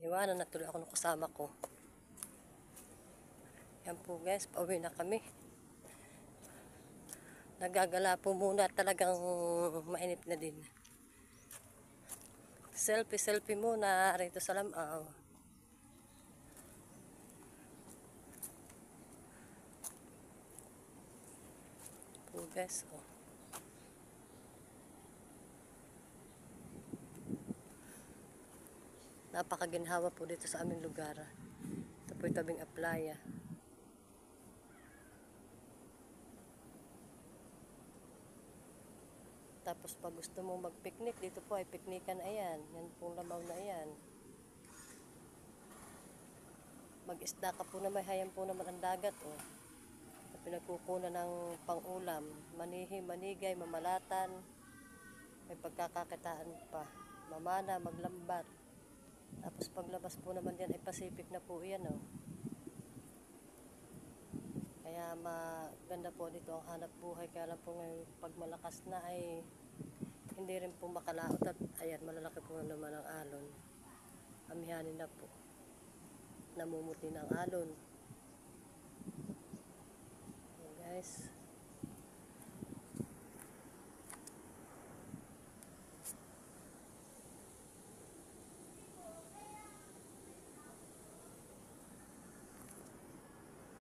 Iwanan na tuloy ako ng kasama ko. Yan po guys, pauwi na kami. Nagagala po muna, talagang mainit na din. Selfie muna rito sa Lamaw. Po guys, oh. Napakaginhawa po dito sa aming lugar. Ito po yung tabing Aplaya. Tapos pag gusto mong mag-picnic, dito po ay piknikan, ayan. Yan pong Lamaw na ayan. Mag-isda ka po na may hayam po naman ang dagat, oh. Pinagkukunan ng pang-ulam. Manihi, manigay, mamalatan. May pagkakakitaan pa. Mamana, maglambat. Tapos paglabas po naman yan ay Pacific na po yan, oh. Kaya maganda po dito ang hanap buhay. Kaya lang po ngayon pag malakas na ay hindi rin po makalaot. At ayan, malalaki po naman ang alon. Amihanin na po. Namumuti ng alon. Ayan guys.